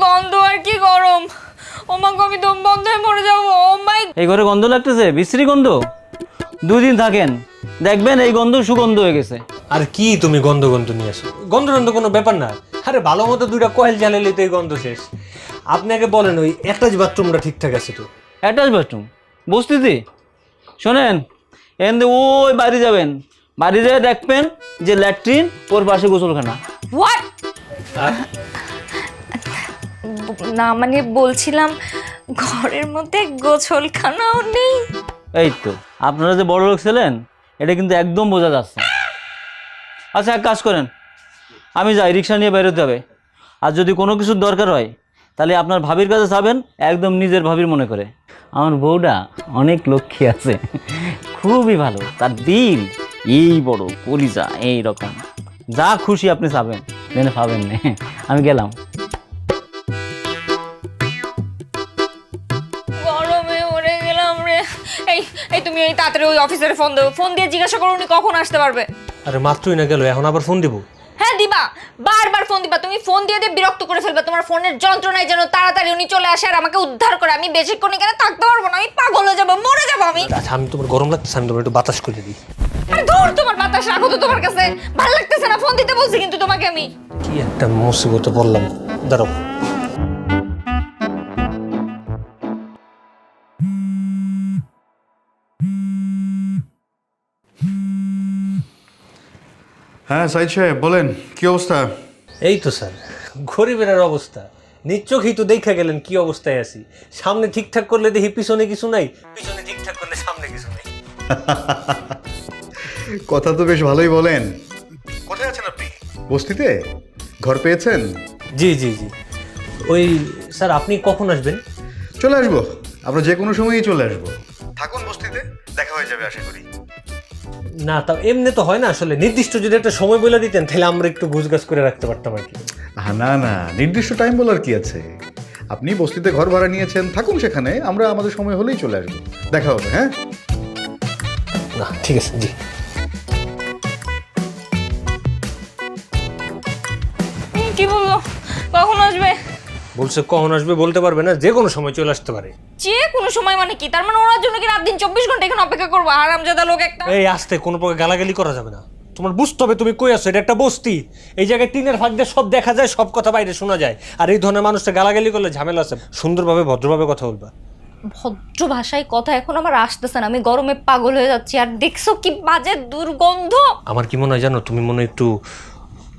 গন্ধ আর কি গরম। ও মা গো, আমি দম বন্ধ হয়ে মরে যাবো। ও মাই, এই ঘরে গন্ধ লাগতেছে, বিশ্রী গন্ধ। 2 দিন থাকেন, দেখবেন এই গন্ধ সুগন্ধ হয়ে গেছে। আর কি তুমি গন্ধ গন্ধ নিয়ে আসো? গন্ধ গন্ধ কোনো ব্যাপার না। আরে ভালো মতো 2টা কয়েল জ্বালাইলে তো এই গন্ধ শেষ। আপনি আগে বলেন ওই অ্যাটাচ বাথরুমটা ঠিকঠাক আছে তো? অ্যাটাচ বাথরুম বস্তিতে? শোনেন, এখান ওই বাড়ি যাবেন, বাড়ি যেয়ে দেখবেন যে ল্যাট্রিন, ওর পাশে গোসলখানা। হোয়াট? না মানে বলছিলাম ঘরের মধ্যে গোসলখানাও নেই। এই তো, আপনারা যে বড় লোক ছিলেন এটা কিন্তু একদম বোঝা যাচ্ছে। আচ্ছা, এক কাজ করেন, আমি যাই, রিক্সা নিয়ে বেরোতে হবে। আর যদি কোনো কিছুর দরকার হয় তাহলে আপনার ভাবির কাছে যাবেন, একদম নিজের ভাবির মনে করে। আমার বউটা অনেক লক্ষ্মী আছে, খুবই ভালো, তার দিল এই বড়, কলিজা এই রকম, যা খুশি আপনি চাবেন জেনে পাবেন না। আমি গেলাম। গরমে মরে গেলাম রে। এই এই তুমি এই তাড়াতাড়ি ওই অফিসারে ফোন দাও, ফোন দিয়ে জিজ্ঞাসা করো উনি কখন আসতে পারবে। আরে মাত্রই না গেল, এখন আবার ফোন দিব? হ্যাঁ দিবা, বারবার ফোন দিবা। তুমি ফোন দিয়ে দিয়ে বিরক্ত করে ফেলবা। তোমার ফোনের যন্ত্রণায় যেন তাড়াতাড়ি উনি চলে আসে আর আমাকে উদ্ধার করে। আমি বেশিক্ষণ এখানে থাকতে পারবো না, আমি পাগল হয়ে যাবো, মরে যাবো আমি। আচ্ছা, আমি তোমার গরম লাগতেছে, আমি তোমার একটু বাতাস করে দিই। আরে ধুর, তোমার বাতাস রাখো তো তোমার কাছে, ভালো লাগতেছে না। ফোন দিতে বলছি কিন্তু তোমাকে আমি। কি একটা মুসিবতে পড়লাম, দাঁড়াও। হ্যাঁ সাইদ সাহেব বলেন, কি অবস্থা? এই তো স্যার, গরিবের আর অবস্থা নিশ্চয়ই তো দেখা গেলেন কি অবস্থায় আছি। সামনে ঠিকঠাক করলে দেখি পিছনে কিছু নাই, পিছনে ঠিকঠাক করলে সামনে কিছু নাই। কথা তো বেশ ভালোই বলেন। কোথায় আছেন আপনি? বস্তিতে ঘর পেয়েছেন? জি জি জি। ওই স্যার, আপনি কখন আসবেন? চলে আসবো, আমরা যে কোনো সময়ই চলে আসবো। থাকুন বস্তিতে, দেখা হয়ে যাবে আশা করি। না, তা এমনি তো হয় না, আসলে নির্দিষ্ট যদি একটা সময় বলে দিতেন তাহলে আমরা একটু গুছগাছ করে রাখতে পারতাম আর কি। না না, নির্দিষ্ট টাইম বলার কি আছে। আপনি বস্তিতে ঘর ভাড়া নিয়েছেন, থাকুন সেখানে, আমরা আমাদের সময় হলেই চলে আসবো। দেখা হবে। হ্যাঁ না ঠিক আছে, জি। কি বললো, কখন আসবে? বলছে কখন আসবে বলতে পারবে না, যে কোনো সময় চলে আসতে পারে। যে কোনো সময় মানে কি? তার মানে ওনার জন্য কি রাত দিন 24 ঘন্টা এখানে অপেক্ষা করবো? আরামজাদা লোক একটা। এই আস্তে, কোনো প্রকার গালাগালি করা যাবে না। তোমার বুঝতে হবে তুমি কই আছো, এটা একটা বস্তি। এই জায়গায় টিনের ফাঁক দিয়ে সব দেখা যায়, সব কথা বাইরে শোনা যায়। আর এই ধরনের মানুষটা গালাগালি করলে ঝামেলা আছে। সুন্দরভাবে ভদ্রভাবে কথা বলবা। ভদ্র ভাষায় কথা এখন আমার আসতেছে না, আমি গরমে পাগল হয়ে যাচ্ছি। আর দেখছো কি বাজে দুর্গন্ধ। আমার কি মনে হয় জানো, তুমি মনে হয় একটু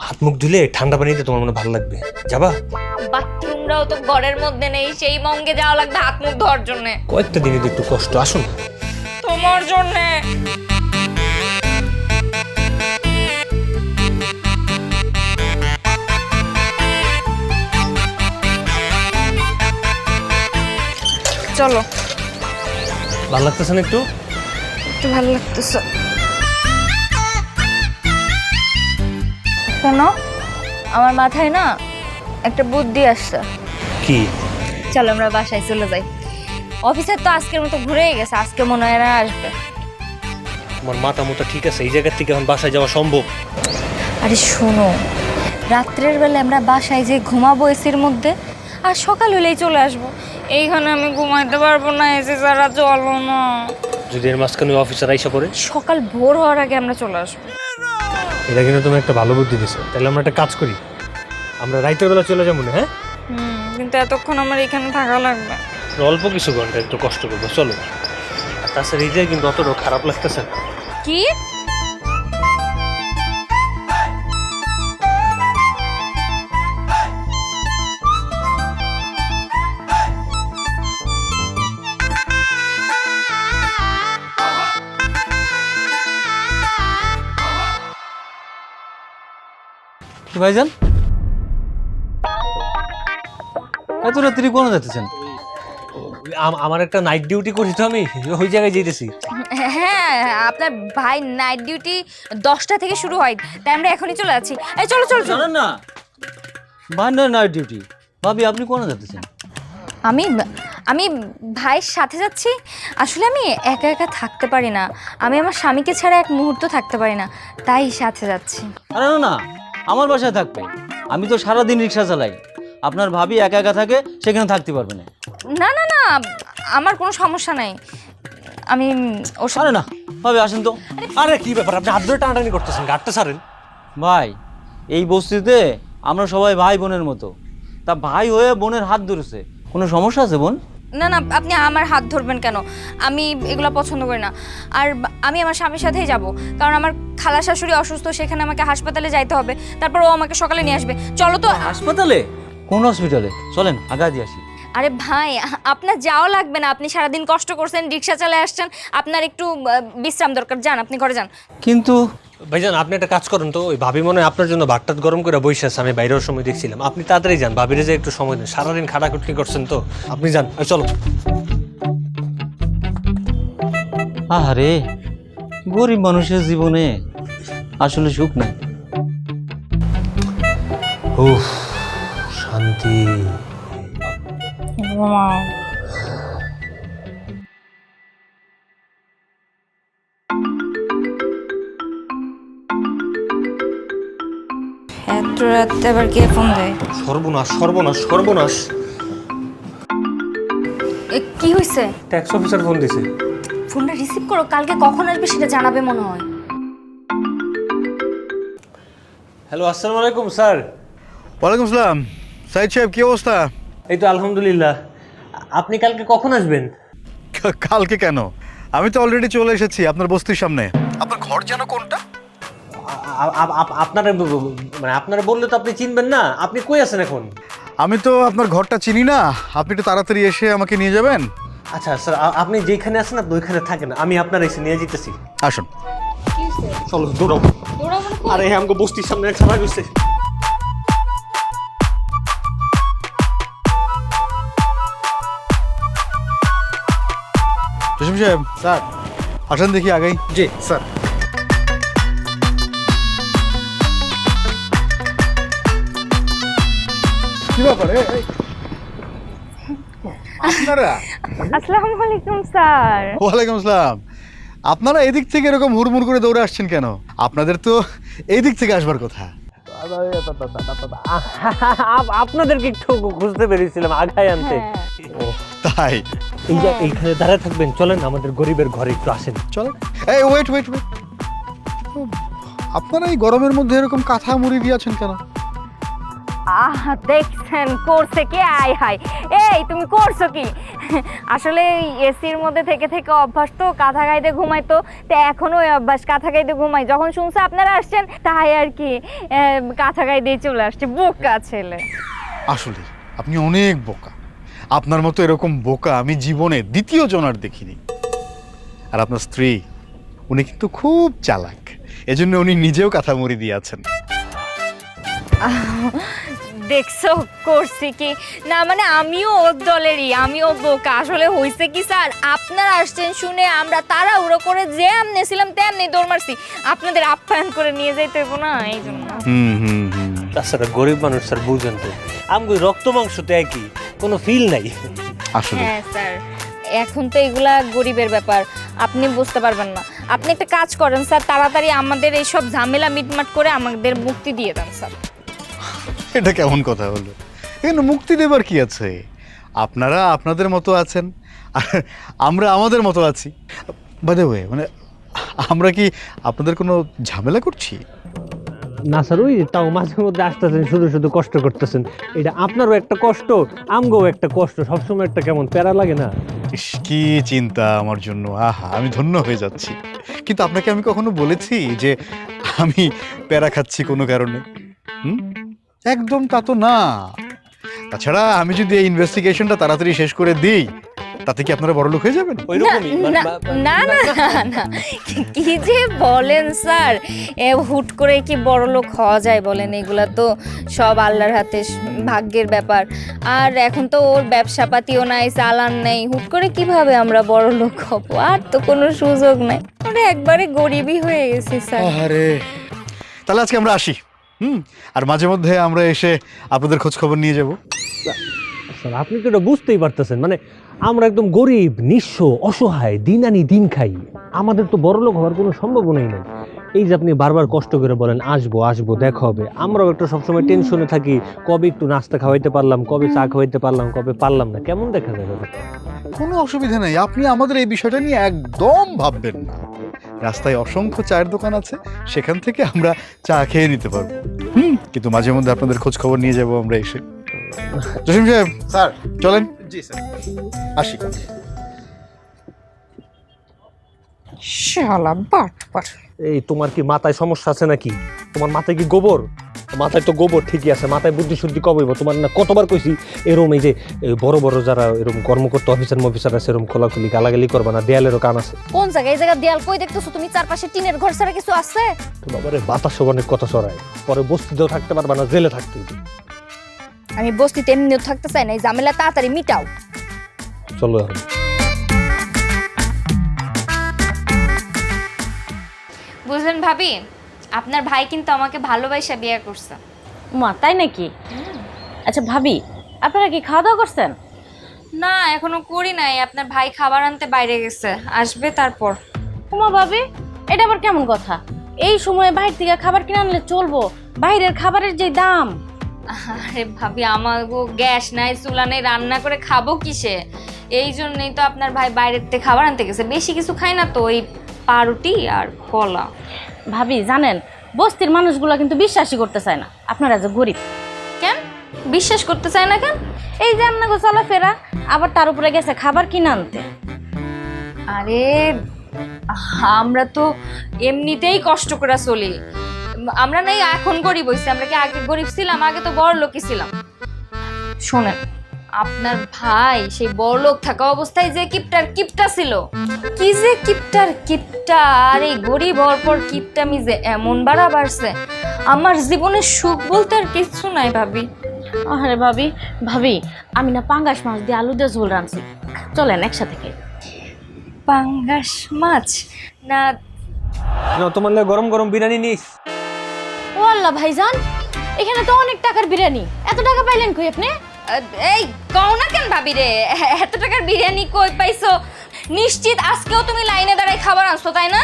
হাত মুখ ধুলে ঠান্ডা পানিতে তোমার মনে ভালো লাগবে, যাবা? বাথরুমটাও তো ঘরের মধ্যে নেই, সেই মঙ্গে যাওয়া লাগবে হাত মুখ ধোয়ার জন্য। কয়েকটা দিনের একটু কষ্ট, আসুন। তোমার জন্য। চলো। ভালো লাগতেছে না একটু? একটু ভালো লাগতেছে। শোনো, আমার মাথায় না একটা বুদ্ধি আসছে। কি? চলো আমরা বাসায় চলে যাই। অফিসের তো আজকের মতো ঘুরেই গেছে, আজকে মনে হয় না আসবে। তোমার মাথা মোটা ঠিক আছে? এই জায়গা থেকে এখন বাসায় যাওয়া সম্ভব? আরে শোনো, রাত্রের বেলা আমরা বাসায় যে ঘুমাবো এসির মধ্যে, আর সকাল হলেই চলে আসবো। এইখানে আমি ঘুমাইতে পারবো না, এসি ছাড়া চলো না। যদি এর মাঝখানে অফিসার আইসা পড়ে? সকাল ভোর হওয়ার আগে আমরা চলে আসবো। এটা কিন্তু তুমি একটা ভালো বুদ্ধি দিছো। তাহলে আমরা একটা কাজ করি, আমরা রাতের বেলা চলে যাবো না? হ্যাঁ, কিন্তু এতক্ষণ আমার এখানে থাকা লাগবে। অল্প কিছু ঘন্টা একটু কষ্ট করবো, চলো। আর তাছাড়া এই জায়গায় কিন্তু অতটাও খারাপ লাগতেছে না। কি? ভাইজান, এত রাত্রি কোন যাচ্ছেন? আমার একটা নাইট ডিউটি করি তো, আমি ওই জায়গায় যেতেছি। হ্যাঁ, আপনার ভাই নাইট ডিউটি 10টা থেকে শুরু হয়, তাই আমরা এখনই চলে যাচ্ছি। এই চলো চলো চলো। জানেন না ভাইয়ের নাইট ডিউটি। ভাবি আপনি কোন যাচ্ছেন? আমি আমি ভাইয়ের সাথে যাচ্ছি। আসলে আমি একা একা থাকতে পারি না, আমি আমার স্বামীকে ছাড়া এক মুহূর্ত থাকতে পারি না, তাই সাথে যাচ্ছি। আরে না না, আমার বাসায় থাকবে। আমি তো সারাদিন রিক্সা চালাই, আপনার ভাবি একা একা থাকে, সেখানে থাকতে পারবে না। না না না, আমার কোনো সমস্যা নাই। আমি ওর আরে না ভাবি, আসেন তো। আরে কি ব্যাপার, আপনি হাত ধরে টানাটানি করতেছেন, গাড়তে ছাড়েন। ভাই, এই বস্তিতে আমরা সবাই ভাই বোনের মতো, তা ভাই হয়ে বোনের হাত ধরেছে, কোনো সমস্যা আছে বোন? না না, আপনি আমার হাত ধরবেন কেন? আমি এগুলো পছন্দ করি না। আর আমি আমার স্বামীর সাথেই যাব, কারণ আমার খালা শাশুড়ি অসুস্থ, সেখানে আমাকে হাসপাতালে যাইতে হবে। তারপর ও আমাকে সকালে নিয়ে আসবে। চলো তো। হাসপাতালে? কোন হসপিটালে? চলেন আগা দিয়ে আসি। আরে ভাই, আপনার যাওয়া লাগবে না। আপনি সারাদিন কষ্ট করছেন, রিক্সা চালায় আসছেন, আপনার একটু বিশ্রাম দরকার। যান, আপনি ঘরে যান। কিন্তু ভাইজান, আপনি একটা কাজ করেন তো, ওই ভাবি মনে হয় আপনার জন্য ভাতটাত গরম করে বসে আছে, আমি বাইরের সময় দেখছিলাম। আপনি তাড়াতাড়ি যান, ভাবিরে যে একটু সময় দেন, সারাদিন খাটাখুটনি করছেন তো, আপনি যান। চলো। আরে, গরিব মানুষের জীবনে আসলে সুখ নাই। উফ, শান্তি। এত রাতে আবার কে ফোন দেয়? সর্বনাশ সর্বনাশ সর্বনাশ। কি হয়েছে? ট্যাক্স অফিসার ফোন দিছে। ফোনটা রিসিভ করো, কালকে কখন আসবে সেটা জানাবে মনে হয়। হ্যালো, আসসালামু আলাইকুম স্যার। ওয়ালাইকুম আসসালাম। সাইদ সাহেব, কি অবস্থা? এই তো আলহামদুলিল্লাহ। আপনি কালকে কখন আসবেন? কালকে কেন? আমি তো অলরেডি চলে এসেছি আপনার বস্তির সামনে। আপনার ঘর যেন কোনটা? আপনারা মানে আপনারা বললে তো আপনি চিনবেন না। আপনি কই আছেন এখন? আমি তো আপনার ঘরটা চিনি না, আপনি একটু তাড়াতাড়ি এসে আমাকে নিয়ে যাবেন। আচ্ছা স্যার, আপনি যেখানে আছেন আপনি ওইখানে থাকেন, আমি আপনার এসে নিয়ে যেতেছি। আসুন। চলো দৌড়াও। আরে আমাকে বস্তির সামনে এক সবাই বসছে। জসিম সাহেব, স্যার আসেন দেখি আগাই। জি স্যার। কি ব্যাপারে? আপনারা? আসসালামু আলাইকুম স্যার। ওয়ালাইকুম আসসালাম। আপনারা এদিক থেকে এরকম হুড়মুড় করে দৌড়ে আসছেন কেন? আপনাদের তো এই দিক থেকে আসবার কথা। আপনাদেরকে একটু খুঁজতে পেরেছিলাম আগায় আনতে। ও তাই? এই যে এইখানে দাঁড়ায় থাকবেন, চলেন আমাদের গরিবের ঘরে একটু আসেন। চলো। এই ওয়েট ওয়েট ওয়েট, আপনারা এই গরমের মধ্যে এরকম কাঁথা মুড়ি দিয়ে আছেন কেন? দেখছেন করছে কে? আয় হাই, এই তুমি করছো কি? আসলে এসির মধ্যে থেকে থেকে অভ্যাস তো, কাঁথা গাইতে ঘুমাইতো, তো এখনো ওই অভ্যাস, কাঁথা গাইতে ঘুমাই। যখন শুনছে আপনারা আসছেন, তাই আর কি কাঁথা গাই দিয়ে চলে আসছে। বোকা ছেলে। আসলে আপনি অনেক বোকা। আপনার মতো এরকম বোকা আমি জীবনে দ্বিতীয় জন আর দেখিনি। আর আপনার স্ত্রী, উনি কিন্তু খুব চালাক, এজন্য উনি নিজেও কাঁথা মুড়ি দিয়ে আছেন। দেখছো করছি কি না? মানে আমিও ওর দলেরই, আমিও বোকা। আসলে হয়েছে কি স্যার, আপনারা আসছেন শুনে আমরা তাড়াহুড়ো করে যেমনি ছিলাম তেমনি দৌড় মারছি। আপনাদের আপ্যায়ন করে নিয়ে যাইতে হইব না, এই জন্য। তাছাড়া গরিব মানুষ স্যার, বুঝেন তো, আমগো রক্ত মাংস তো একই, কোনো ফিল নাই। আসলে হ্যাঁ স্যার, এখন তো এগুলা গরিবের ব্যাপার, আপনি বুঝতে পারবেন না। আপনি একটা কাজ করেন স্যার, তাড়াতাড়ি আমাদের এইসব ঝামেলা মিটমাট করে আমাদের মুক্তি দিয়ে দেন স্যার। এটা কেমন কথা হলো? এখানে মুক্তি দেবার কি আছে? আপনারা আপনাদের মতো আছেন, আর আমরা আমাদের মতো আছি। বাই দ্য ওয়ে, মানে আমরা কি আপনাদের কোনো ঝামেলা করছি? না স্যার, ওই তাও মাঝে মধ্যে আসতেছেন, শুধু শুধু কষ্ট করতেছেন। এটা আপনারও একটা কষ্ট, আমগোও একটা কষ্ট, সবসময় একটা কেমন প্যারা লাগে না? ইস, কি চিন্তা আমার জন্য! আহা, আমি ধন্য হয়ে যাচ্ছি। কিন্তু আপনাকে আমি কখনো বলেছি যে আমি প্যারা খাচ্ছি কোনো কারণে? একদম তা তো না। তাছাড়া আমি যদি এই ইনভেস্টিগেশনটা তাড়াতাড়ি শেষ করে দিই, তাতে কি আপনারা বড়লোক হয়ে যাবেন? ওইরকমই না না না না, কি যে বলেন স্যার, হুট করে কি বড়লোক হওয়া যায় বলেন? এগুলা তো সব আল্লাহর হাতে, ভাগ্যের ব্যাপার। আর এখন তো ওর ব্যবসাপাতিও নাই, চালান নেই, হুট করে কিভাবে আমরা বড়লোক হব? আর তো কোনো সুযোগ নাই, আমরা একবারে গরিবই হয়ে গেছি স্যার। আরে, তাহলে আজকে আমরা আসি। আর মাঝে মধ্যে আমরা এসে আপনাদের খোঁজ খবর নিয়ে যাব। স্যার, আপনি তো এটা বুঝতেই পারতেছেন, মানে আমরা একদম গরিব, নিঃস্ব, অসহায়, দিন আনি দিন খাই। আমাদের তো বড়লোক হওয়ার কোনো সম্ভাবনাই নেই। এই যে আপনি বারবার কষ্ট করে বলেন আসবো আসবো দেখা হবে, আমরাও একটা সবসময় টেনশনে থাকি, কবে একটু নাস্তা খাওয়াইতে পারলাম, কবে চা খাওয়াইতে পারলাম, কবে পারলাম না, কেমন দেখা যায় ব্যাপারটা? কোনো অসুবিধা নেই, আপনি আমাদের এই বিষয়টা নিয়ে একদম ভাববেন না। রাস্তায় অসংখ্য চায়ের দোকান আছে, সেখান থেকে আমরা চা খেয়ে নিতে পারবো। কিন্তু মাঝে মধ্যে আপনাদের খোঁজ খবর নিয়ে যাবো আমরা এসে। জসিম সাহেব, স্যার। চলেন। জি স্যার। আসি। শালা বাটপার। এই তোমার কি মাথায় সমস্যা আছে নাকি? তোমার মাথায় কি গোবর? মাথায় তো গোবর ঠিকই আছে, মাথায় বুদ্ধি শুদ্ধি কবে হইব? তোমার না কতবার কইছি এরকম এই যে বড় বড় যারা এরকম কর্মকর্তা অফিসার আছে এরকম খোলাখুলি গালাগালি করবা না, দেয়ালেরও কান আছে। কোন জায়গায়? এই জায়গা দেয়াল কই দেখতেছো তুমি? চারপাশে টিনের ঘর ছাড়া কিছু আছে? তো বাবারে বাতাস অনেক কথা ছড়ায়, পরে বস্তিতেও থাকতে পারবা না, জেলে থাকতে হইবে। আমি বস্তিতে এমনিও থাকতে চাই না, এই ঝামেলা তাড়াতাড়ি মিটাও। চলো এখন। বুঝলেন ভাবি, আপনার ভাই কিন্তু আমাকে ভালোবাসা বিয়ে করছে। মা, তাই নাকি? আচ্ছা ভাবি, আপনারা কি খাওয়া দাওয়া করছেন? না, এখনো করি নাই। আপনার ভাই খাবার আনতে বাইরে গেছে, আসবে তারপর। ওমা ভাবি, এটা আবার কেমন কথা? এই সময়ে বাইরে থেকে খাবার কিনে আনলে চলবো? বাইরের খাবারের যে দাম। আরে ভাবি, আমার গ্যাস নাই, চুলা নেই, রান্না করে খাবো কিসে? এই জন্যই তো আপনার ভাই বাইরের থেকে খাবার আনতে গেছে। বেশি কিছু খাই না তো, ওই পাউরুটি আর কলা। ভাবি জানেন, বস্তির মানুষগুলো কিন্তু বিশ্বাসই করতে চায় না আপনারা যে গরিব। কেন বিশ্বাস করতে চায় না কেন? এই যে আপনাকে চলাফেরা, আবার তার উপরে গেছে খাবার কিনে আনতে। আরে আমরা তো এমনিতেই কষ্ট করে চলি। আমরা নাই এখন গরিব হইছি, আমরা কি আগে গরিব ছিলাম? আগে তো বড় লোকই ছিলাম। শোনেন, আপনার ভাই সেই বড় লোক থাকা অবস্থায় যে কিপটা ছিল, কি যে কিপটা, আর এই গরিব হওয়ার পর কিপটামি যে এমন বাড়ছে, আমার জীবনে সুখ বলতে আর কিছু নাই ভাবি। আরে ভাবি, আমি না পাঙ্গাস মাছ দিয়ে আলু দিয়ে ঝোল রাঁধছি, চলেন একসাথে খাই। পাঙ্গাস মাছ না? তোমার লাগে গরম গরম বিরিয়ানি নিস। ও আল্লাহ ভাইজান, এখানে তো অনেক টাকার বিরিয়ানি, এত টাকা পাইলেন কই আপনি? এই কও না কেন ভাবি রে, এত টাকার বিরিয়ানি কই পাইছো? নিশ্চিত আজকেও তুমি লাইনে দাঁড়ায় খাবার আনছো, তাই না?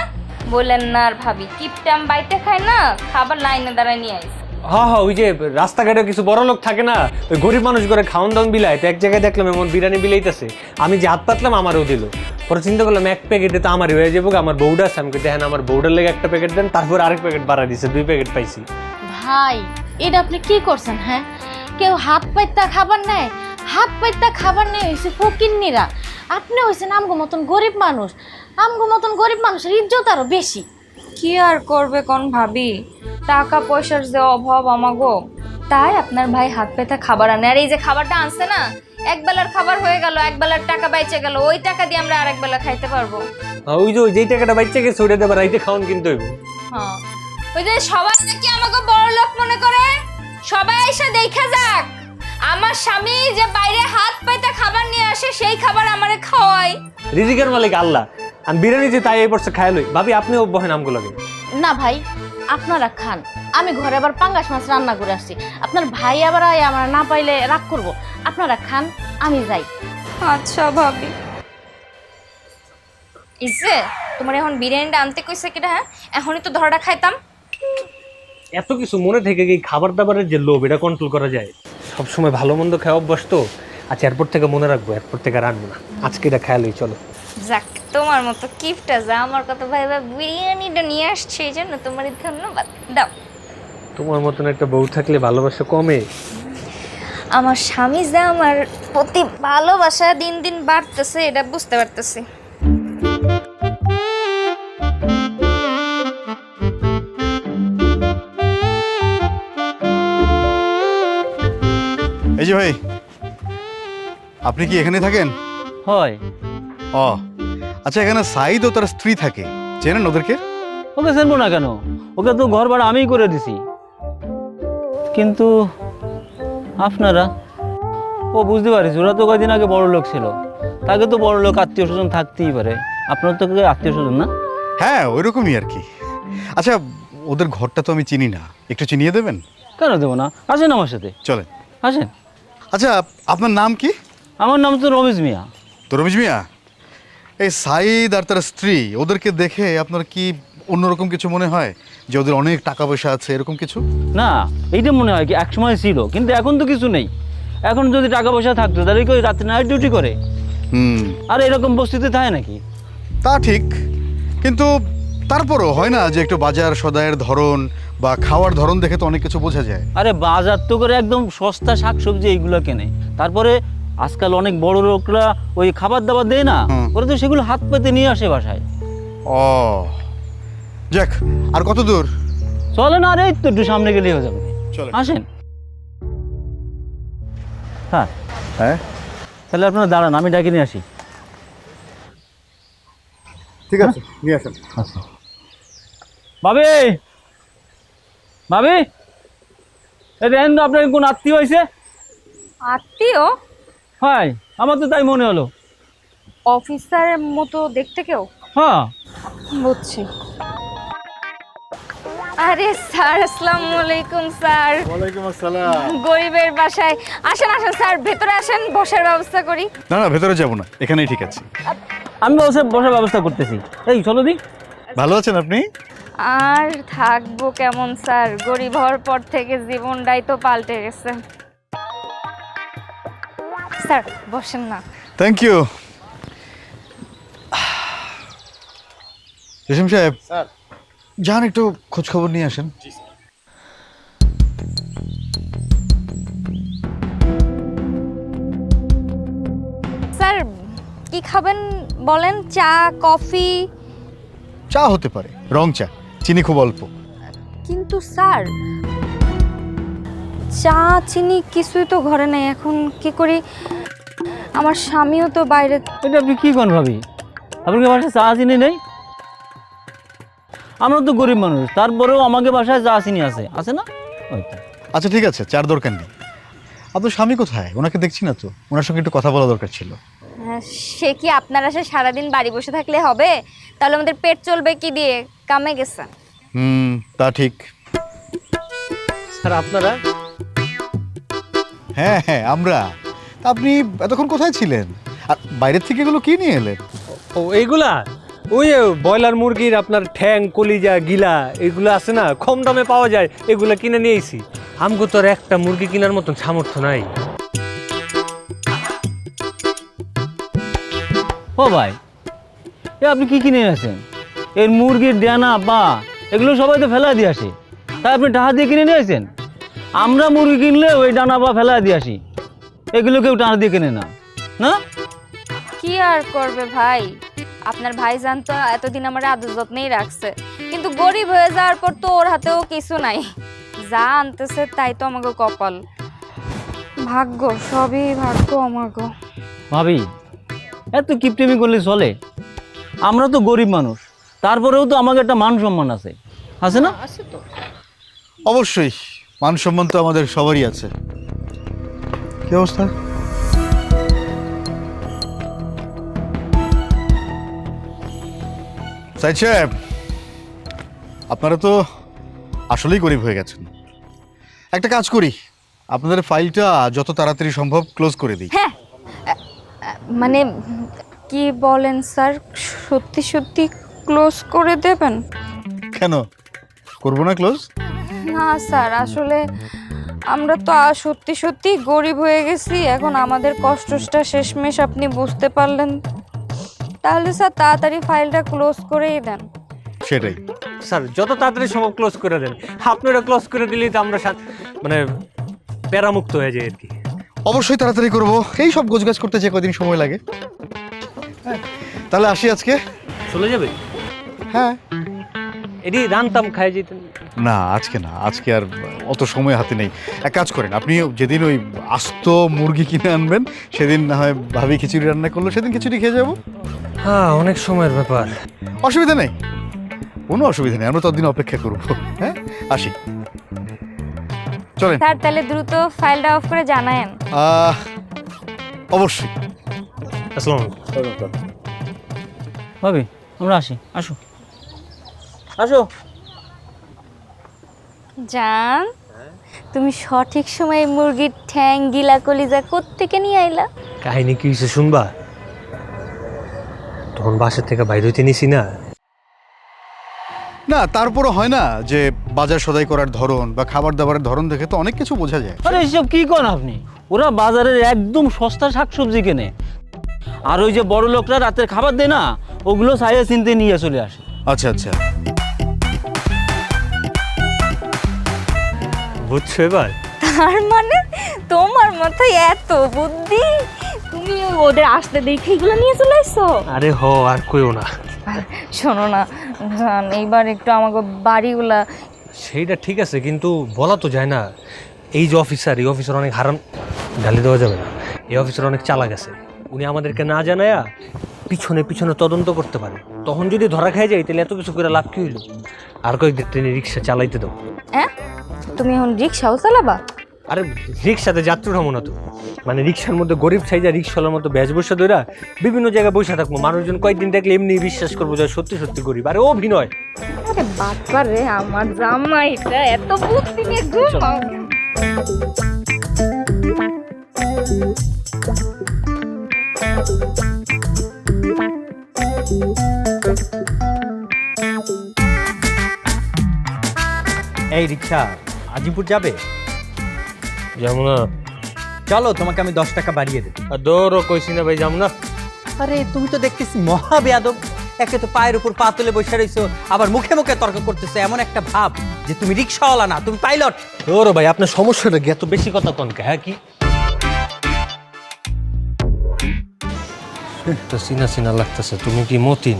বললেন না আর ভাবি, কিপটাম বাইতে খায় না, খাবার লাইনে দাঁড়ায় নিয়ে আইস। হ্যাঁ হ্যাঁ, ওই যে রাস্তাঘাটে কিছু বড় লোক থাকে না, ওই গরিব মানুষ করে খাওয়ান দাওয়ান বিলায়, তো এক জায়গায় দেখলাম এমন বিরিয়ানি বিলাইতেছে, আমি যে হাত পাতলাম আমারও দিল। পরে চিন্তা করলাম এক প্যাকেটে তো আমারই হয়ে যাবো, আমার বউটা আছে, আমি দেখেন আমার বউটার লেগে একটা প্যাকেট দেন, তারপর আরেক প্যাকেট বাড়া দিছে, 2 প্যাকেট পাইছি। ভাই, এটা আপনি কি করছেন? হ্যাঁ, কেউ হাত পাইতা খাবার নেয়? হাত পাইতা খাবার নেই হয়েছে ফকিন্নিরা। আপনি হয়েছেন আমগো মতন গরিব মানুষ, আমগো মতন গরিব মানুষের ইজ্জত আরো বেশি। কি আর করবে কোন ভাবি, টাকা পয়সার যে অভাব আমাগো, তাই আপনার ভাই হাত পেতে খাবার আনে। আর এই যে খাবারটা আনছে না, এক বেলার খাবার হয়ে গেল, এক বেলার টাকা বাইচে গেল, ওই টাকা দিয়ে আমরা আরেক বেলা খাইতে পারবো। ওই যে যেই টাকাটা বাইচে গেছে ওইটা দিয়ে রাইতে খাওয়ান কিনতে হইব। হ্যাঁ, ওই যে সবাই নাকি আমাকে বড় লোক মনে করে, সবাই এসে দেখে যাক আমার স্বামী যে বাইরে হাত পাইতে খাবার নিয়ে আসে, সেই খাবার আমারে খাওয়াই। রিজিকের মালিক আল্লাহ, আমি বিরিয়ানি যে তাই এই বছর খাই লই। ভাবি আপনিও বহেন আমগুলো লাগে। না ভাই, আপনারা খান, আমি ঘরে আবার পাঙ্গাস মাছ রান্না করে আসছি। আপনার ভাই আবার আমার না পাইলে রাগ করবো। আপনারা খান, আমি যাই। আচ্ছা ভাবি। ইসে তোমার এখন বিরিয়ানিটা আনতে কইছে কিনা? হ্যাঁ, এখনই তো ধরাটা খাইতাম। এত কিছু মনে থেকে এই খাবার দাবারের যে লোভ, এটা কন্ট্রোল করা যায়? সবসময় ভালো মন্দ খাওয়া অভ্যাস তো। আচ্ছা, এরপর থেকে মনে রাখবো, এরপর থেকে রাখবো না, আজকে এটা খেয়াল হই। চলো যাক, তোমার মতো কিপটা যা আমার কথা ভাইবা বিরিয়ানিটা নিয়ে আসছে, এই জন্য তোমার ধন্যবাদ দাও। তোমার মতন একটা বউ থাকলে ভালোবাসা কমে? আমার স্বামী যা আমার প্রতি ভালোবাসা দিন দিন বাড়তেছে, এটা বুঝতে পারতেছি। এই যে ভাই, আপনি কি এখানে থাকেন? হয়। ও আচ্ছা, এখানে সাইদ ও তার স্ত্রী থাকে, চেনেন ওদেরকে? ওকে চেনবো না কেন? ওকে তো ঘর ভাড়া আমিই করে দিছি। কিন্তু আপনারা, ও বুঝতে পারিস, ওরা তো কয়েকদিন আগে বড় লোক ছিল, তাকে তো বড় লোক আত্মীয় স্বজন থাকতেই পারে। আপনার তো আত্মীয় স্বজন না? হ্যাঁ, ওইরকমই আর কি। আচ্ছা, ওদের ঘরটা তো আমি চিনি না, একটু চিনিয়ে দেবেন? কেন দেবো না, আসেন আমার সাথে, চলেন। আসেন। আচ্ছা, আপনার নাম কি? আমার নাম তো রমেশ মিয়া। তো রমেশ মিয়া, এই সাইদ আর তার স্ত্রী, ওদেরকে দেখে আপনার কি অন্যরকম কিছু মনে হয় যে ওদের অনেক টাকা পয়সা আছে এরকম কিছু? না, এইটা মনে হয় কি এক সময় ছিল, কিন্তু এখন তো কিছু নেই। এখন যদি টাকা পয়সা থাকতো তাহলে কি ওই রাতে নাইট ডিউটি করে? হুম, আর এরকম বস্তিতে থাকে নাকি? তা ঠিক, কিন্তু তারপরও হয় না যে একটু বাজার সদায়ের ধরন বা খাওয়ার ধরন দেখে তো অনেক কিছু বোঝা যায়। আরে বাজার তো করে একদম সস্তা শাকসবজি এইগুলো কেনে। তারপরে আজকাল অনেক বড় লোকরা ওই খাবার দাবার দেয় না, হুম। ওরা তো সেগুলো হাত পেতে নিয়ে আসে বাসায়। ও যাক, আর কত দূর? চলে না, আরে এই তো একটু সামনে গেলেই হয়ে যাবে। চলেন। আসেন। হ্যাঁ, হ্যাঁ তাহলে আপনারা দাঁড়ান, আমি ডাকি নিয়ে আসি। ঠিক আছে, নিয়ে আসেন। আচ্ছা ভাবি, ভাবি, এই দেখেন তো আপনার কোন আত্মীয় হয়েছে? আত্মীয়? হয়, আমার তো তাই মনে হলো। অফিসারের মতো দেখতে কেউ? হ্যাঁ। বুঝছি। আরে স্যার, আসসালামু আলাইকুম স্যার। ওয়ালাইকুম আসসালাম। গরিবের বাসায় আসেন, আসেন স্যার, ভেতরে আসেন, বসার ব্যবস্থা করি। না না, ভেতরে যাব না, এখানেই ঠিক আছে। আমি বসার ব্যবস্থা করতেছি। এই চলো দি। ভালো আছেন আপনি? আর থাকবো কেমন স্যার, গরিব হওয়ার পর থেকে জীবনটাই তো পাল্টে গেছে। স্যার বসেন না। Thank you. জসিম সাহেব, যান একটু খোঁজ খবর নিয়ে আসেন। স্যার কি খাবেন বলেন? চা, কফি? চা হতে পারে, রং চা, চিনি খুব অল্প। কিন্তু স্যার চা চিনি কিছুই তো ঘরে নেই, এখন কি করি? আমার স্বামীও তো বাইরে। এটা আপনি কি করেন ভাবি? আপনার বাসায় চা চিনি নেই? আমরা তো গরিব মানুষ, তারপরেও আমাকে বাসায় চা চিনি আছে, আছে না? ওই তো। আচ্ছা ঠিক আছে, চার দরকার নেই। আপনার স্বামী কোথায়? ওনাকে দেখছি না তো, ওনার সঙ্গে একটু কথা বলা দরকার ছিল। সে কি আপনারা সে সারাদিন বাড়ি বসে থাকলে হবে? তাহলে আমাদের পেট চলবে কি দিয়ে? কামে গেছে। হুম, তা ঠিক। স্যার আপনারা? হ্যাঁ হ্যাঁ, আমরা। তা আপনি এতক্ষণ কোথায় ছিলেন? আর বাইরের থেকে এগুলো কি নিয়ে এলেন? ও এইগুলা ওই ব্রয়লার মুরগির আপনার ঠ্যাং, কলিজা, গিলা এগুলো আছে না, কম দামে পাওয়া যায়, এগুলা কিনে নিয়ে এসি। আমগো তো আর একটা মুরগি কেনার মতন সামর্থ্য নাই। ও ভাই, এ আপনি কি কিনে এনেছেন? এর মুরগির ডানা পা এগুলো সবাই তো ফেলা দিয়ে আসে, তাই আপনি টাকা দিয়ে কিনে নিয়ে আসেন? আমরা মুরগি কিনলে ওই ডানা পা ফেলা দিয়ে আসি, এগুলো কেউ টাকা দিয়ে কিনে না, না? কি আর করবে ভাই, আপনার ভাইজান তো এতদিন আমার আদর যত্নেই রাখছে, কিন্তু গরিব হয়ে যাওয়ার পর তো ওর হাতেও কিছু নাই। যা আনতেছে তাই তো আমাকে কপাল, ভাগ্য, সবই ভাগ্য আমাকে। ভাবি, এত কিপটেমি করলে চলে? আমরা তো গরিব মানুষ, তারপরেও তো আমাকে একটা মান সম্মান আছে, আছে না? আছে তো। অবশ্যই, মান সম্মান তো আমাদের সবারই আছে। কি অবস্থা? সাইদ সাহেব, আপনারা তো আসলেই গরিব হয়ে গেছেন। একটা কাজ করি, আপনাদের ফাইলটা যত তাড়াতাড়ি সম্ভব ক্লোজ করে দিই। হ্যাঁ, মানে কি বলেন স্যার, সত্যি সত্যি ক্লোজ করে দেবেন? কেন করবো না ক্লোজ? না স্যার, আসলে আমরা তো সত্যি সত্যি গরিব হয়ে গেছি, এখন আমাদের কষ্টটা শেষমেশ আপনি বুঝতে পারলেন। তাহলে স্যার তাড়াতাড়ি ফাইলটা ক্লোজ করেই দেন। সেটাই। স্যার যত তাড়াতাড়ি সম্ভব ক্লোজ করে দেন। আপনারা ক্লোজ করে দিলেই তো আমরা মানে প্যারামুক্ত হয়ে যাই আর কি। অবশ্যই তাড়াতাড়ি করব, এই সব গোছগাছ করতে যে কদিন সময় লাগে। হ্যাঁ, তাহলে আসি আজকে। চলে যাবে? হ্যাঁ। এটি রানতাম খাই যেতেন। না আজকে না, আজকে আর অত সময় হাতে নেই। এক কাজ করেন, আপনি যেদিন ওই আস্ত মুরগি কিনে আনবেন সেদিন না হয় ভাবি খিচুড়ি রান্না করলো, সেদিন খিচুড়ি খেয়ে যাবো। হ্যাঁ, অনেক সময়ের ব্যাপার। অসুবিধা নেই, কোনো অসুবিধা নেই, আমরা ততদিন অপেক্ষা করবো। হ্যাঁ, আসি, চলেন। স্যার তাহলে দ্রুত ফাইলটা অফ করে জানায়েন। অবশ্যই। আসসালামু ভাবি, আমরা আসি, আসো আসো। জান, তুমি সঠিক সময়ে মুরগির ঠ্যাং, গিলা, কলিজা কোত্থেকে নিয়ে আইলা? কাহিনী কি হয়েছে শুনবা? তখন বাসার থেকে বাইরে হইতে নিছি না, না তারপরও হয় না যে বাজার সদাই করার ধরন বা খাবার দাবারের ধরন দেখে তো অনেক কিছু বোঝা যায়। আরে এসব কি করেন আপনি? ওরা বাজারের একদম সস্তা শাকসবজি কেনে, আর ওই যে বড় লোকরা রাতের খাবার দেয় না, ওগুলো সাইয়া চিনতে নিয়ে চলে আসে। আচ্ছা আচ্ছা, বুঝছো এবার? তার মানে তোমার মাথায় এত বুদ্ধি, তুমি ওদের আসতে দেখে এগুলো নিয়ে চলে এসছো। আরে হ, আর কইও না। শোনো না জান, এইবার একটু আমাকে বাড়িগুলা। সেইটা ঠিক আছে, কিন্তু বলা তো যায় না। এই যে অফিসার, এই অফিসার অনেক হারাম, গালি দেওয়া যাবে না। এই অফিসার অনেক চালাক আছে, উনি আমাদেরকে না জানায়া পিছনে পিছনে তদন্ত করতে পারে। তখন যদি ধরা খাই যায় তাহলে এত কিছু করে লাভ কি হইল? আর কয়েকদিন ট্রেনে রিক্সা চালাইতে দাও। হ্যাঁ, তুমি এখন রিক্সাও চালাবা? আরে রিক্সাতে যাত্রী উঠামো না তো, মানে রিক্সার মধ্যে গরিব সাইজা রিক্সাওয়ালার মতো ব্যাচ বসে ধরা বিভিন্ন জায়গায় বসে থাকবো। মানুষজন কয়েকদিন দেখলে এমনি বিশ্বাস করবো যে সত্যি সত্যি গরিব। আরে অভিনয়। আরে বাবা রে, আমার জামাইটা এত বুদ্ধি নিয়ে ঘুমাও। এই রিক্সা আজিমপুর যাবে? যাবো না। চলো, তোমাকে আমি 10 টাকা বাড়িয়ে দেব। আর দৌড়ও কইছি না ভাই, যাবো না। আরে তুমি তো দেখতেছি মহা বেয়াদব। একে তো পায়ের উপর পা তুলে বসে রইছো, আবার মুখে মুখে তর্ক করতেছো। এমন একটা ভাব যে তুমি রিক্সাওয়ালা না, তুমি পাইলট। দৌড়ো ভাই, আপনার সমস্যাটা কি? এত বেশি কথা কনকে? হ্যাঁ কি তো চিনা চিনা লাগতেছে। তুমি কি মতিন?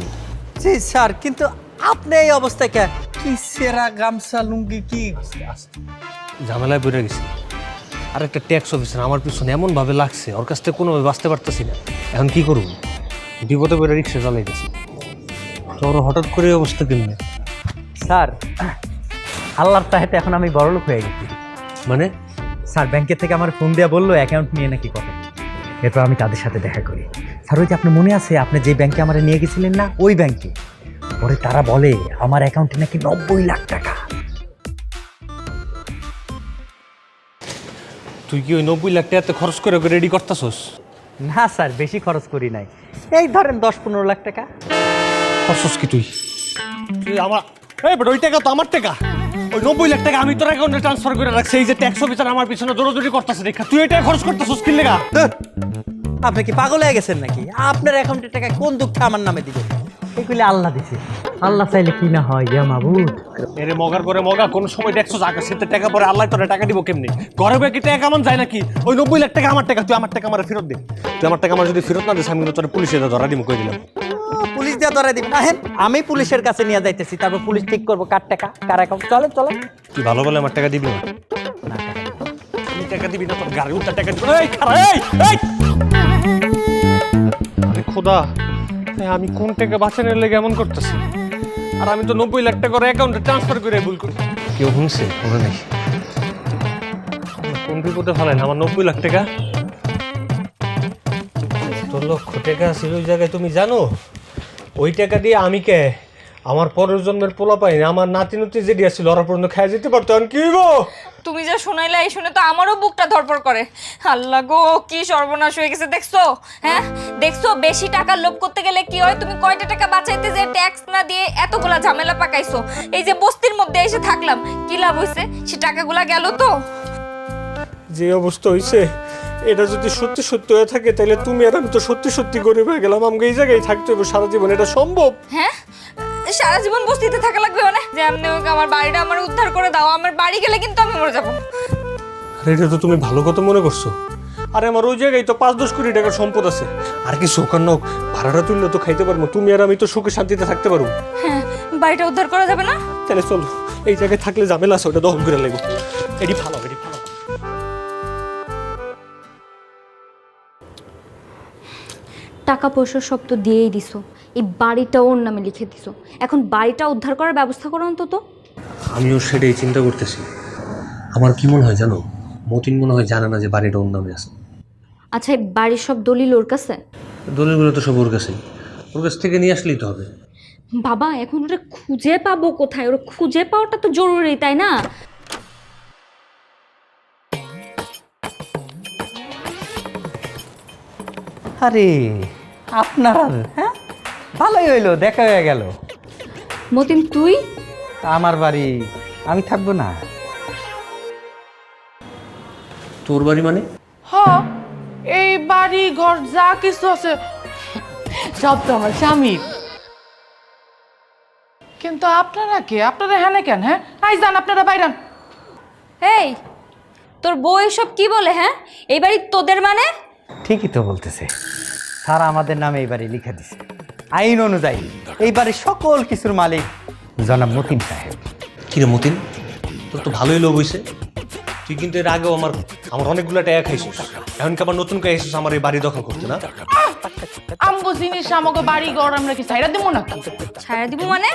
জি স্যার, কিন্তু আপনি এই অবস্থায় কে? কি সেরা গামছা লুঙ্গি কি? ঝামেলায় পড়ে গেছি। আর একটা ট্যাক্স অফিসার আমার পিছনে এমন ভাবে লাগছে, ওর কাছ থেকে কোনোভাবে বাঁচতে পারতেছি না। এখন কি করবো? বিপদে পড়ে রিক্সা চালাইতেছি। তোর হঠাৎ করে এই অবস্থা কেমনে? স্যার, আল্লাহর তাহেতে এখন আমি বড়লোক হয়ে গেছি। মানে? স্যার ব্যাংকের থেকে আমার ফোন দিয়ে বললো অ্যাকাউন্ট নিয়ে নাকি কথা। এরপর আমি তাদের সাথে দেখা করি। স্যার ওই যে আপনি মনে আছে, আপনি যে ব্যাংকে আমার নিয়ে গেছিলেন না, ওই ব্যাংকে। পরে তারা বলে আমার অ্যাকাউন্টে নাকি 90 লাখ টাকা। তুই কি ওই 90 লাখ টাকা খরচ করে রেডি করতেছস? না স্যার, বেশি খরচ করি নাই। এই ধরেন 10-15 লাখ টাকা। খরচ কি তুই? তুই আমার ওই টাকা তো আমার টাকা। ওই 90 লাখ টাকা আমি তোর অ্যাকাউন্টে ট্রান্সফার করে রাখছি। এই যে ট্যাক্স অফিসার আমার পিছনে দৌড়াদৌড়ি করতেছে দেখা, তুই এটা খরচ করতেছস কি লেগা? আপনি কি পাগল হয়ে গেছেন নাকি? আপনার অ্যাকাউন্টের টাকা কোন দুঃখে আমার নামে দিবেন? এগুলি আল্লাহ দিছে, আল্লাহ চাইলে কি না হয়। ইয়া মাবুদ, এরে মগার করে মগা, কোন সময় দেখছস আকাশের টাকা পরে আল্লাহ তোরে টাকা দিব কেমনে? ঘরে বসে কি টাকা কেমন যায় নাকি? ওই 90 লাখ টাকা আমার টাকা, তুই আমার টাকা আমার ফেরত দে। তুই আমার টাকা আমার যদি ফেরত না দিস, আমি কিন্তু তোর পুলিশে ধরা দিব কই দিলাম। পুলিশ দিয়ে ধরে দিবেন? আহেন, আমি পুলিশের কাছে নিয়ে যাইতেছি, তারপর পুলিশ ঠিক করবো কার টাকা কার অ্যাকাউন্ট। চলেন চলেন। তুই ভালো বলে আমার টাকা দিবি না? তুই টাকা দিবি না, তোর গাড়ি উল্টা টাকা দিবি। এই খারা, এই এই আরে খোদা, আমি কোন টাকা বাঁচানোর লেগে এমন করতেছি? আর আমি তো 90 লাখ টাকা অ্যাকাউন্টে ট্রান্সফার করে ভুল করি। কেউ শুনছে? ওরা নাকি কোন বিপদে ফেলেন আমার 90 লাখ টাকা? তোর লক্ষ টাকা ছিল ওই জায়গায়, তুমি জানো? ওই টাকা দিয়ে আমি কে আমার পরের জন্মের পোলা পাইনি, আমার নাতি নাতি যেটি আসছিল ওরা পর্যন্ত খেয়ে যেতে পারতো। এখন কি হইব? তুমি যা শোনাইলে এই শুনে তো আমারও বুকটা ধরপড় করে। আল্লাহ গো, কি সর্বনাশ হয়ে গেছে দেখছো? হ্যাঁ দেখছো, বেশি টাকার লোভ করতে গেলে কি হয়? তুমি কয়টা টাকা বাঁচাইতে যে ট্যাক্স না দিয়ে এতগুলা ঝামেলা পাকাইছো। এই যে বস্তির মধ্যে এসে থাকলাম, কি লাভ হইছে? সে টাকাগুলা গেল তো। যে অবস্থা হয়েছে, এটা যদি সত্যি সত্যি হয়ে থাকে তাহলে তুমি আর আমি তো সত্যি সত্যি গরিব হয়ে গেলাম। আমাকে এই জায়গায় থাকতে হবে সারা জীবন, এটা সম্ভব? হ্যাঁ, সারা জীবন বস্তিতে থাকা লাগবে মানে? যে এমনি হোক আমার বাড়িটা আমার উদ্ধার করে দাও, আমার বাড়ি গেলে কিন্তু আমি মরে যাবো। আর এটা তো তুমি ভালো কথা মনে করছো। আরে আমার ওই জায়গায় তো 5-10 কোটি টাকার সম্পদ আছে। আর কি শোকান্ন ভাড়াটা তুললে তো খাইতে পারবো, তুমি আর আমি তো সুখে শান্তিতে থাকতে পারবো। হ্যাঁ, বাড়িটা উদ্ধার করা যাবে না? তাহলে চলো, এই জায়গায় থাকলে ঝামেলা আছে, ওটা দহন করে লাগবে। এটি ভালো, এটি ভালো। টাকা পয়সা সব তো দিয়েই দিছো, এই বাড়িটা ওর নামে লিখে দিছো। এখন বাড়িটা উদ্ধার করার ব্যবস্থা করো অন্তত। আমিও সেটাই চিন্তা করতেছি। আমার কি মনে হয় জানো, মতিন মনে হয় জানে না যে বাড়িটা ওর নামে আছে। আচ্ছা, এই বাড়ির সব দলিল ওর কাছে? দলিলগুলো তো সব ওর কাছেই, ওর কাছ থেকে নিয়ে আসলেই তো হবে। বাবা, এখন ওটা খুঁজে পাবো কোথায়? ওরা খুঁজে পাওয়াটা তো জরুরি, তাই না? আরে আপনার, হ্যাঁ ভালোই হইলো, দেখা হয়ে গেল। মতিন, তুই আমার বাড়ি, আমি থাকবো না? তোর বাড়ি মানে? হ্যাঁ, এই বাড়ি ঘর যা কিছু আছে সব তো আমার স্বামীর। কিন্তু আপনারা কে? আপনারা হ্যাঁ কেন? হ্যাঁ, আই যান আপনারা বাইরান। এই তোর বউ এসব কি বলে? হ্যাঁ, এই বাড়ি তোদের মানে? ঠিকই তো বলতেছে, স্যার আমাদের নামে এই বাড়ি লিখে দিছে। আইন অনুযায়ী এই বাড়ির সকল কিছুর মালিক জনাব মতিন সাহেব। কিরে মতিন, তোর তো ভালোই লোভ হইছে। তুই কিন্তু এর আগেও আমার অনেকগুলো টাকা খাইছিস, এমনকি আবার নতুন করে এসেছিস আমার এই বাড়ি দখল করতে না? আমগো জিনিস আমাকে বাড়ি ঘর আমরা কি ছাইরা দেবো নাকি? ছাড়া দিব মানে?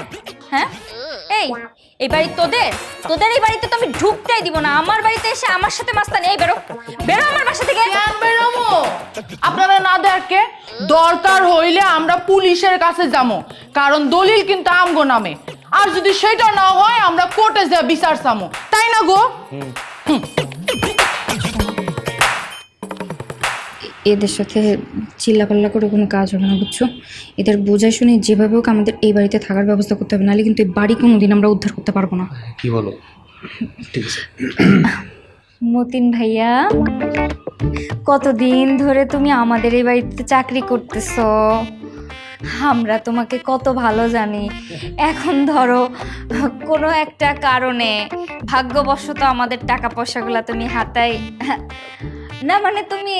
হ্যাঁ, এই বাড়ি তোদের? তোদের এই বাড়িতে তো আমি ঢুকতেই দিব না। আমার বাড়িতে এসে আমার সাথে মাস্তানি। এই বেরো, বেরো আমার বাসা থেকে। কেন বেরোবো? আপনারা না দেখে দরকার হইলে আমরা পুলিশের কাছে যাবো, কারণ দলিল কিন্তু আমগো নামে। আর যদি সেটা না হয় আমরা কোর্টে যা বিচার চামো, তাই না গো? এদের সাথে চিল্লাপাল্লা করে কোনো কাজ হবে না, বুঝছো? এদের বোঝাই শুনে যেভাবে হোক আমাদের এই বাড়িতে থাকার ব্যবস্থা করতে হবে, নাহলে কিন্তু এই বাড়ি কোনোদিন আমরা উদ্ধার করতে পারবো না। কি বলো? ঠিক আছে। মতিন ভাইয়া, কতদিন ধরে তুমি আমাদের এই বাড়িতে চাকরি করতেছো, আমরা তোমাকে কত ভালো জানি। এখন ধরো কোনো একটা কারণে ভাগ্যবশত আমাদের টাকা পয়সাগুলো তুমি হাতায় না, মানে তুমি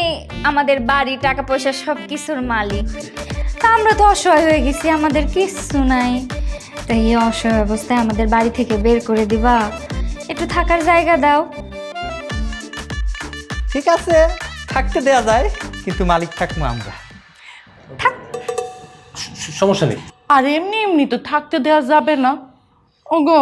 আমাদের বাড়ি, টাকা পয়সা সব কিছুর মালিক। তা আমরা তো অসহায় হয়ে গেছি, আমাদের কিচ্ছু নাই। তাই এই অসহায় অবস্থায় আমাদের বাড়ি থেকে বের করে দিবা? একটু থাকার জায়গা দাও। ঠিক আছে, থাকতে দেয়া যায়, কিন্তু মালিক থাকবো আমরা। সমস্যা নেই। আর এমনি এমনি তো থাকতে দেওয়া যাবে না। ওগো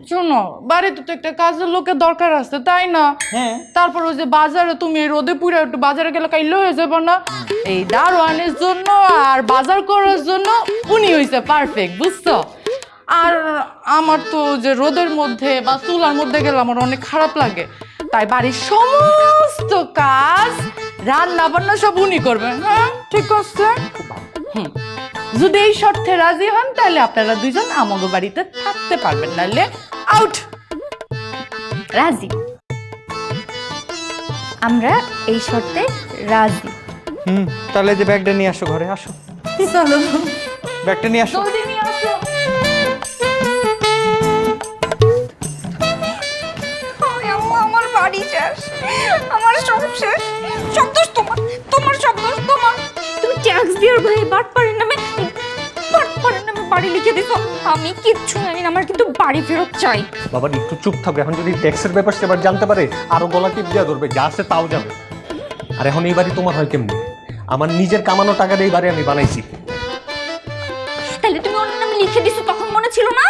শোনো, বাড়িতে তো একটা কাজের লোকের দরকার আছে, তাই না? হ্যাঁ। তারপর ওই যে বাজারে তুমি এই রোদে পুরে একটু বাজারে গেলে কাইলে হয়ে যাবে না? এই দারোয়ানের জন্য আর বাজার করার জন্য উনি হইছে পারফেক্ট, বুঝছো? আর আমার তো যে রোদের মধ্যে বা চুলার মধ্যে গেলে আমার অনেক খারাপ লাগে, তাই বাড়ির সমস্ত কাজ রান্না বান্না সব উনি করবেন। হ্যাঁ, ঠিক আছে। যদি এই শর্তে রাজি হন তাহলে আপনারা দুইজন আমাগো বাড়িতে থাকতে পারবেন, নাহলে আউট। রাজি? আমরা এই শর্তে রাজি। তাহলে যে ব্যাগটা নিয়ে আসো, ঘরে আসো, চলো ব্যাগটা নিয়ে আসো। জলদি নিয়ে আসো। আমার বাড়ি শেষ, আমার সব শেষ। সব দোষ তোমার, তোমার সব দোষ তোমার। তুমি ট্যাক্স দেওয়ার ভয়ে বাটপাড়ির নামে বাড়ি লিখে দিছো। আমি কিচ্ছু জানি না, আমার কিন্তু বাড়ি ফেরত চাই। বাবা একটু চুপ থাকবে, এখন যদি ট্যাক্সের ব্যাপার সেবার জানতে পারে আরো গলা টিপ দেওয়া ধরবে, যা আছে তাও যাবে। আর এখন এই বাড়ি তোমার হয় কেমনি? আমার নিজের কামানো টাকা দিয়ে এই বাড়ি আমি বানাইছি। তাহলে তুমি ওর নামে লিখে দিছো, তখন মনে ছিল না?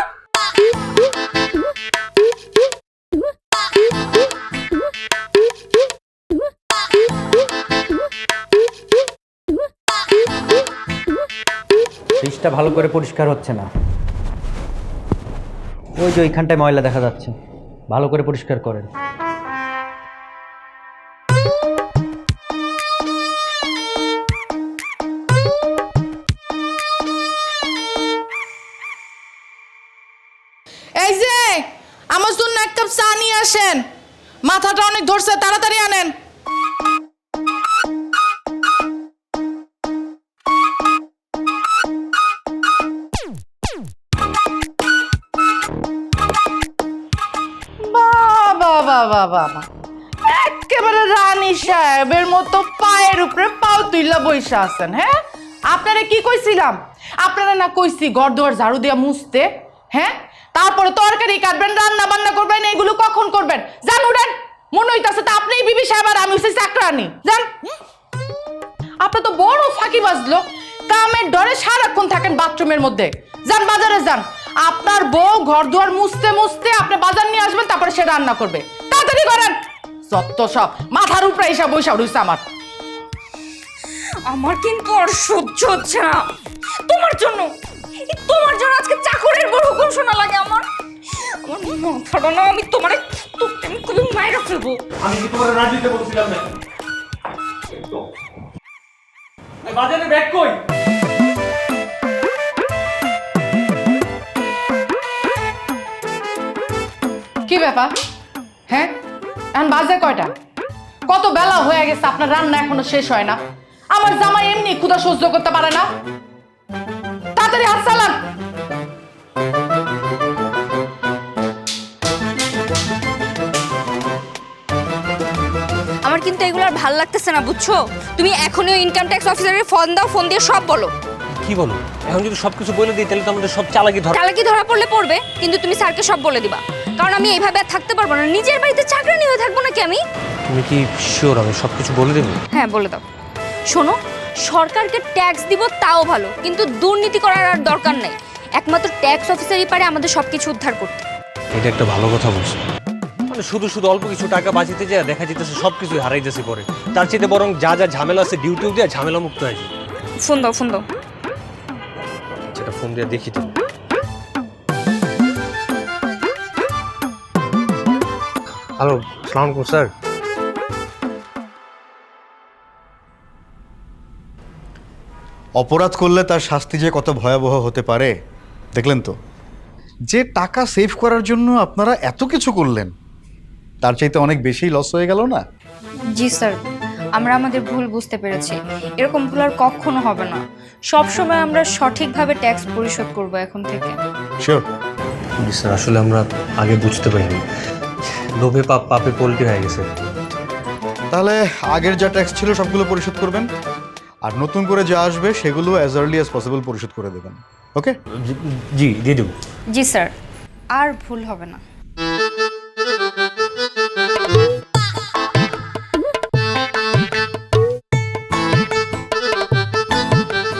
ফ্রিজটা ভালো করে পরিষ্কার হচ্ছে না, ওই যে ওইখানটায় ময়লা দেখা যাচ্ছে, ভালো করে পরিষ্কার করেন। এই যে আমার জন্য এক কাপ চা নিয়ে আসেন, মাথাটা অনেক ধরছে, তাড়াতাড়ি আনেন। বাবা বাবা বাবা, একেবারে রানী সাহেবের মতো পায়ের উপরে পাও তুইলা বইসা আছেন। হ্যাঁ, আপনারা কি কইছিলাম? আপনারা না কইছি ঘর দুয়ার ঝাড়ু দিয়া মুছতে? হ্যাঁ, তারপরে তরকারি কাটবেন, রান্না বান্না করবেন, এগুলো কখন করবেন? জান উঠেন, মনে হইতাছে তো আপনিই বিবি সাহেব আর আমি হইছি চাকরানি। জান, আপনার তো বড় ফাঁকি বাজলো, কামের ডরে সারাক্ষণ থাকেন বাথরুমের মধ্যে। যান বাজারে যান, আপনার বউ ঘর দুয়ার মুছতে মুছতে আপনি বাজার নিয়ে আসবেন, তারপরে সে রান্না করবে। তাড়াতাড়ি করেন, যত সব মাথার উপরে এসব বৈশা রয়েছে আমার। আমার কিন্তু আর সহ্য হচ্ছে না তোমার জন্য। তোমার জন্য আজকে চাকরের বড় হুকুম শোনা লাগে আমার। আমার মাথাটা না, আমি তোমার খুবই মায়েরা ফেলবো। আমি কি তোমার রাজিতে বলছিলাম না? বাজারে ব্যাগ কই? কি ব্যাপার? হ্যাঁ, এখন বাজে কয়টা? কত বেলা হয়ে গেছে, আপনার রান্না এখনো শেষ হয় না। আমার জামাই এমনি ক্ষুধা সহ্য করতে পারে না। তাড়াতাড়ি হাত চালান। আমার কিন্তু এগুলো আর ভাল লাগতেছে না, বুঝছো? তুমি এখনই ইনকাম ট্যাক্স অফিসারের ফোন দাও, ফোন দিয়ে সব বলো। কি বলো? এখন যদি সবকিছু বলে দিই তাহলে তো আমাদের সব চালাকি ধর। চালাকি ধরা পড়লে পড়বে, কিন্তু তুমি স্যারকে সব বলে দিবা, কারণ আমি এইভাবে আর থাকতে পারবো না। নিজের বাড়িতে চাকরানি হয়ে থাকবো নাকি আমি? তুমি কি শিওর আমি সবকিছু বলে দেবো? হ্যাঁ, বলে দাও। শোনো, সরকারকে ট্যাক্স দিব তাও ভালো, কিন্তু দুর্নীতি করার আর দরকার নাই। একমাত্র ট্যাক্স অফিসারই পারে আমাদের সবকিছু উদ্ধার করতে। এটা একটা ভালো কথা বলছো। মানে শুধু শুধু অল্প কিছু টাকা বাঁচিতে যায় দেখা যেতেছে সবকিছু হারাইতেছে পরে। তার চেয়ে বরং যা যা ঝামেলা আছে ডিউটিও দিয়ে ঝামেলা মুক্ত হয়েছে। ফোন দাও, ফোন দাও। সেটা ফোন দিয়ে দেখি তো। হ্যালো, আসসালামু আলাইকুম স্যার। অপরাধ করলে তার শাস্তি যে কত ভয়াবহ হতে পারে দেখলেন তো। যে টাকা সেভ করার জন্য আপনারা এত কিছু করলেন, তার চাইতে অনেক বেশি লস হয়ে গেল না? জি স্যার, আমরা আমাদের ভুল বুঝতে পেরেছি। এরকম ভুল আর কখনো হবে না। সব সময় আমরা সঠিকভাবে ট্যাক্স পরিশোধ করব এখন থেকে। শিওর? স্যার আসলে আমরা আগে বুঝতে পারিনি, লোভে পাপে পল্টি হয়ে গেছে। তাহলে আগের যা ট্যাক্স ছিল সবগুলো পরিশোধ করবেন, আর নতুন করে যা আসবে সেগুলো অ্যাজ আর্লি অ্যাজ পসিবল পরিশোধ করে দেবেন। ওকে? জি দিয়ে দেবো। জি স্যার, আর ভুল হবে না।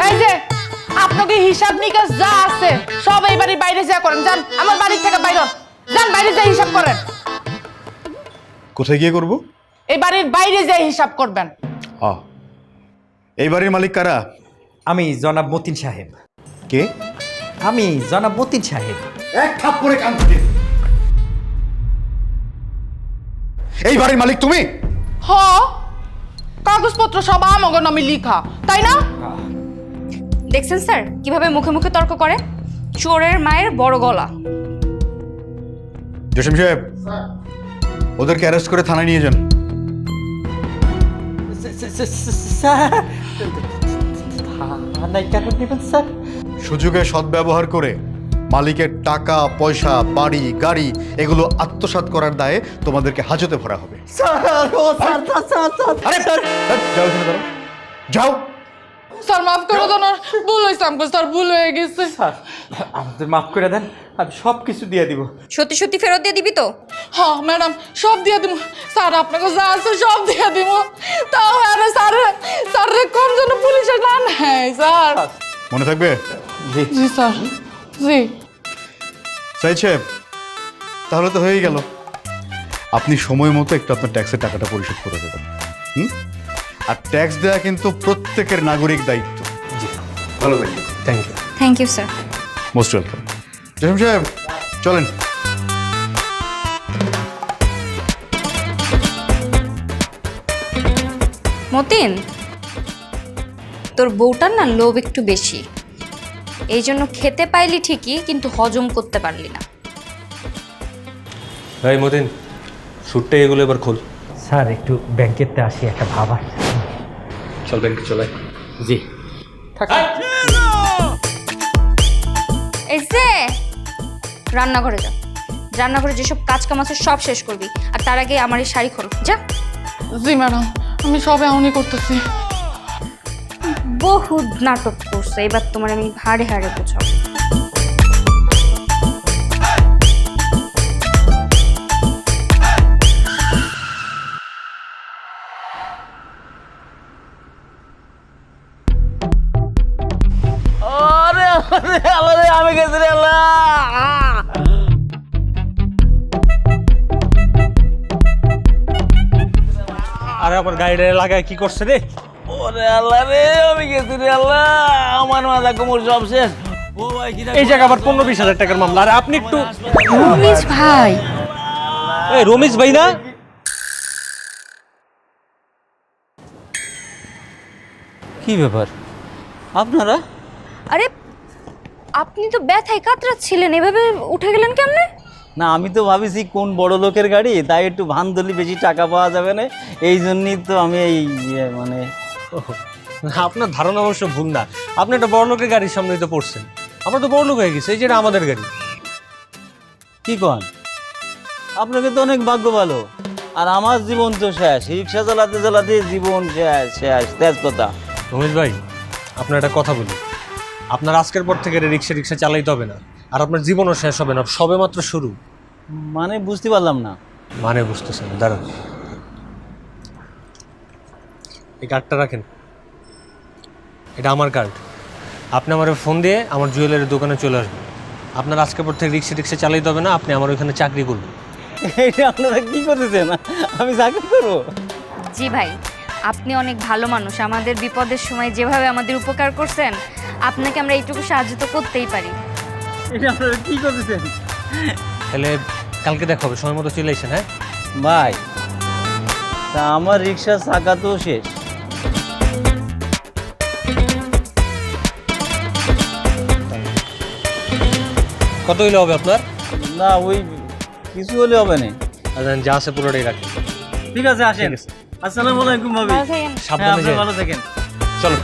এই যে আপনাকে হিসাব নিকাশ যা আছে সব এই বাড়ির বাইরে যা করেন। যান, আমার বাড়ি থেকে বাইরে হন। যান, বাইরে যা হিসাব করেন। কোথায় গিয়ে করব? এই বাড়ির বাইরে যা হিসাব করবেন। এই বাড়ির মালিক কারা? আমি জনাব মতিন সাহেব। কে? আমি জনাব মতিন সাহেব। এক থাপ্পড়ে কান থেকে। এই বাড়ির মালিক তুমি? হ, কাগজপত্র সব আমাগো নামে লিখা, তাই না? দেখছেন স্যার কিভাবে মুখে মুখে তর্ক করে? চোরের মায়ের বড় গলা। জসিম সাহেব, ওদেরকে অ্যারেস্ট করে থানায় নিয়ে যান। স্যার থানায় কেন নেবেন স্যার? সুযোগে সদ্ব্যবহার করে মালিকের টাকা পয়সা বাড়ি গাড়ি এগুলো আত্মসাৎ করার দায়ে তোমাদেরকে হাজতে ভরা হবে। আরে যাও এখানে দাঁড়াও, যাও। স্যার মাফ করে দেন, ভুল হয়েছে আমাকে স্যার, ভুল হয়ে গেছে। স্যার আমাদের মাফ করে দেন, আমি সব কিছু দিয়ে দিব। সত্যি সত্যি ফেরত দিয়ে দিবি তো? হ্যাঁ ম্যাডাম, সব দিয়ে দিব স্যার, আপনাকে যা আছে সব দিয়ে দিব। তাও আরে স্যার, স্যার কম যেন পুলিশে না নেয় স্যার। মনে থাকবে? জি স্যার, জি। সাইদ সাহেব, তাহলে তো হয়েই গেল। আপনি সময় মতো একটু আপনার ট্যাক্সের টাকাটা পরিশোধ করে দেবেন। আর ট্যাক্স দেওয়া কিন্তু প্রত্যেকের নাগরিক দায়িত্ব। জি ভালো লাগবে, thank you. Thank you sir. Most welcome. Jasim সাহেব চলেন। মতিন, তোর বউটার না লোভ একটু বেশি, এই জন্য খেতে পাইলি ঠিকই কিন্তু হজম করতে পারলি না। ভাই মতিন, স্যুটটা এগুলো এবার খোল। স্যার একটু ব্যাংকেতে আসি, একটা ভাব আসছে। চল ব্যাংকে চলে। জি এই যে রান্নাঘরে যা, রান্নাঘরে যেসব কাজ কাম আছে সব শেষ করবি, আর তার আগে আমার এই শাড়ি খোল যা। জি ম্যাডাম, আমি সব এমনই করতেছি। বহু নাটক করছে, এবার তোমার আমি হাড়ে হাড়ে বোঝাবো। আমি গেছি রে আল্লাহ। আরে আমার গাড়িটা লাগায় কি করছে রে? ওরে আল্লাহ রে, আমি গেছি রে আল্লাহ, আমার মাথা কোমর সব শেষ। ও ভাই কি এই জায়গা আবার 15-20 হাজার টাকার মামলা। আরে আপনি একটু রমেশ ভাই, এই রমেশ ভাই না? কি ব্যাপার আপনারা? আরে আপনি তো ব্যথায় কাতরাচ্ছিলেন, এভাবে উঠে গেলেন কেমনে? না আমি তো ভাবিছি কোন বড় লোকের গাড়ি, তাই একটু ভান ধরলে বেশি টাকা পাওয়া যাবে না, এই জন্যই তো আমি এই মানে ওহ, আপনার ধারণা অবশ্য ভুল না। আপনি একটা বড় লোকের গাড়ির সামনেই তো পড়ছেন। আমরা তো বড় লোক হয়ে গেছি, এই যেটা আমাদের গাড়ি। কি কন, আপনাকে তো অনেক ভাগ্য ভালো, আর আমার জীবন তো শেষ, রিক্সা চালাতে চালাতে জীবন শেষ শেষ তেজ কথা। রমেশ ভাই, আপনার একটা কথা বলি, আপনার আজকের পর থেকে রিক্সা চালাইতে হবে না, আর আপনার জীবনও শেষ হবে না, সবে মাত্র শুরু। মানে বুঝতে পারলাম না। মানে বুঝতেছেন, দাঁড়ান, এই কার্ডটা রাখেন, এটা আমার কার্ড। আপনি আমার ফোন দিয়ে আমার জুয়েলারির দোকানে চলে আসবেন। আপনার আজকের পর থেকে রিক্সা চালাইতে হবে না, আপনি আমার ওইখানে চাকরি করবেন। এইটা আপনারা কি করতেছেন, আমি চাকরি করবো? জি ভাই, আপনি অনেক ভালো মানুষ, আমাদের বিপদের সময় যেভাবে আমাদের উপকার করছেন, আপনাকে আমরা এইটুকু সাহায্য তো করতেই পারি। এটা আপনারা কি করতেছেন? তাহলে কালকে দেখা হবে, সময় মতো চলে আসেন। হ্যাঁ ভাই, তা আমার রিক্সার চাকা তো শেষ। কত হইলে হবে আপনার? না ওই কিছু হলে হবে না। আর যা আছে পুরোটাই রাখেন। ঠিক আছে, আসেন। ঠিক আছে। আসসালামু আলাইকুম ভাবি। ভালো থাকেন। হ্যাঁ, সাবধানে আপনি যান। ভালো থাকেন। চলো।